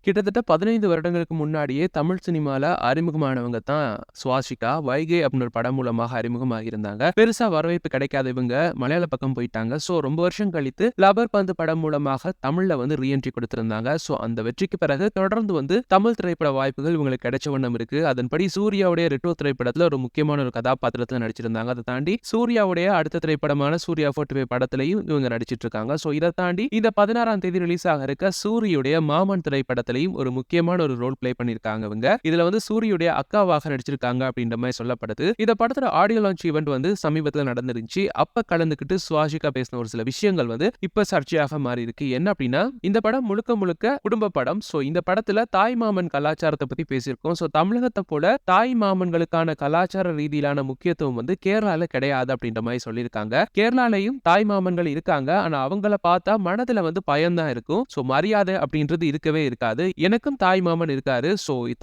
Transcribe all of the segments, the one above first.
கிட்டத்தட்ட 15 வருடங்களுக்கு முன்னாடியே தமிழ் சினிமால அறிமுகமானவங்க தான் சுவாசிகா. வைகை அப்படின்னு ஒரு படம் மூலமாக அறிமுகமாகியிருந்தாங்க. பெருசா வரவேற்பு கிடைக்காத இவங்க மலையாள பக்கம் போயிட்டாங்க. ரொம்ப வருஷம் கழித்து லவர் பந்து படம் மூலமாக தமிழ்ல ரீ என்ட்ரி கொடுத்திருந்தாங்க. அந்த வெற்றிக்கு பிறகு தொடர்ந்து தமிழ் திரைப்பட வாய்ப்புகள் இவங்களுக்கு கிடைச்ச வண்ணம் இருக்கு. அதன்படி சூர்யாவுடைய ரெட்ரோ திரைப்படத்துல ஒரு முக்கியமான ஒரு கதாபாத்திரத்துல நடிச்சிருந்தாங்க. அதை தாண்டி சூர்யாவுடைய அடுத்த திரைப்படமான சூர்யா 45 படத்திலையும் இவங்க நடிச்சிட்டு இருக்காங்க. இதை தாண்டி இந்த 16ஆம் தேதி ரிலீஸ் ஆக இருக்க சூரியுடைய மாமன் திரைப்படத்திலையும் ஒரு முக்கியமான ஒரு ரோல் பிளே பண்ணிருக்காங்க இவங்க. இதுல சூரியுடைய அக்காவாக நடிச்சிருக்காங்க அப்படின்ற மாதிரி சொல்லப்படுது. இந்த படத்தோட ஆடியோ லான்ச் ஈவென்ட் சமீபத்துல நடந்துருந்துச்சு. அப்ப கலந்துக்கிட்டு சுவாசிகா பேசின ஒரு சில விஷயங்கள் இப்ப சர்ச்சையாக மாறி இருக்கு. என்ன அப்படின்னா, இந்த படம் முழுக்க முழுக்க குடும்ப படம். இந்த படத்துல தாய் மாமன் கலாச்சாரத்தை பத்தி பேசியிருக்கோம். தமிழகத்தை போல தாய் மாமன்களுக்கான கலாச்சார ரீதியிலான முக்கியத்துவம் கேரளால கிடையாது அப்படின்ற மாதிரி சொல்லியிருக்காங்க. கேரளாலையும் தாய் மாமன்கள் இருக்காங்க. ஆனா அவங்கள பார்த்தா மனதுல பயம் தான் இருக்கும். மரியாதை அப்படின்றது இருக்கவே இருக்காது. எனக்கும் தாய் மாமன் இருக்காரு.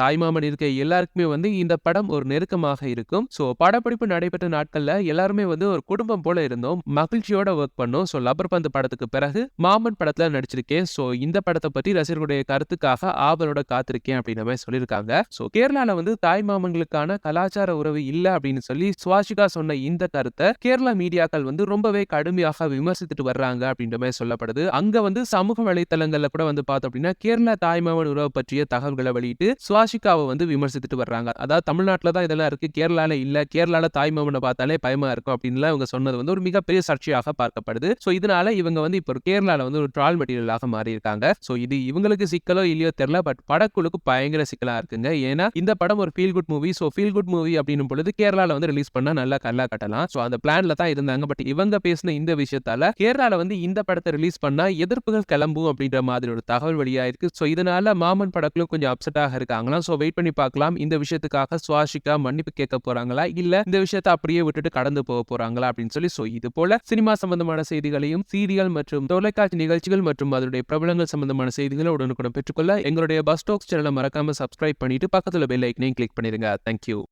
தாய் மாமன் இருக்க எல்லாருக்குமே இந்த படம் ஒரு நெருக்கமாக இருக்கும். படப்பிடிப்பு நடைபெற்ற நாட்கள்ல எல்லாருமே ஒரு குடும்பம் போல இருந்தோம். மகிழ்ச்சியோட ஒர்க் பண்ணோம். லப்பர் பந்து படத்துக்கு பிறகு மாமன் படத்துல நடிச்சிருக்கேன். இந்த படத்தை பத்தி ரசிகர்களுடைய கருத்துக்காக ஆவலோட காத்திருக்கேன் அப்படின்ற மாதிரி சொல்லியிருக்காங்க. கேரளால தாய் மாமன்களுக்கான கலாச்சார உறவு இல்ல அப்படின்னு சொல்லி சுவாசிகா சொன்ன இந்த கருத்தை கேரளா மீடியாக்கள் ரொம்பவே கடுமையாக விமர்சித்துட்டு வர்றாங்க அப்படின்ற மாதிரி சொல்லப்படுது. அங்க சமூக வலைத்தளங்கள்ல கூட பார்த்தோம் அப்படின்னா கேரளா தாய்மாமன் உறவு பற்றிய தகவல்களை வெளியிட்டு சுவாசிகாவை விமர்சித்துட்டு வர்றாங்க. அதாவது தமிழ்நாட்டுல தான் இதெல்லாம் இருக்கு, கேரளால இல்ல, கேரளால தாய்மாமனை பார்த்தாலே பயமா இருக்கும் அப்படின்னு இவங்க சொன்னது ஒரு மிகப்பெரிய சர்ச்சையாக பார்க்கப்படுது. இதனால இவங்க இப்போ கேரளால ஒரு ட்ரால் மெட்டீரியலாக மாறி இருக்காங்க. இது இவங்களுக்கு சிக்கலோ இல்லையோ தெரியல, பட் படக்குழுக்கு பயங்கர சிக்கலா இருக்குங்க. ஏன்னா இந்த படம் ஒரு feel good movie. Feel good movie அப்படின்னும் பொழுது கேரளால ரிலீஸ் பண்ணா நல்லா கல்லா கட்டலாம். அந்த பிளான்ல தான் இருந்தாங்க. பட் இவங்க பேசின இந்த விஷயத்தால கேரளால இந்த படத்தை ரிலீஸ் பண்ணா எதிர்ப்புகள் கிளம்பும் அப்படின்ற மாதிரி ஒரு தகவல் வெளியாயிருக்கு. இதனால மாமன் படக்குழு கொஞ்சம் அப்செட்டாக இருக்காங்களாம். வெயிட் பண்ணி பார்க்கலாம். இந்த விஷயத்துக்காக சுவாசிகா மன்னிப்பு கேட்க போறாங்களா, இல்ல இந்த விஷயத்தை அப்படியே விட்டுட்டு கடந்து போக போறாங்களா அப்படின்னு சொல்லி. இது போல சினிமா சம்பந்தமான செய்திகளையும், சீரியல் மற்றும் தொலைக்காட்சி நிகழ்ச்சிகள் மற்றும் அதனுடைய பிரபலங்கள் சம்பந்தமான செய்திகளை உடனுக்குடன் பெற்றுக்கொள்ள எங்களுடைய பஸ் டாக்ஸ் சேனலை மறக்காம சப்ஸ்கிரைப் பண்ணிட்டு பக்கத்துல பெல் ஐக்கனையும் கிளிக் பண்ணிருங்க. தேங்க்யூ.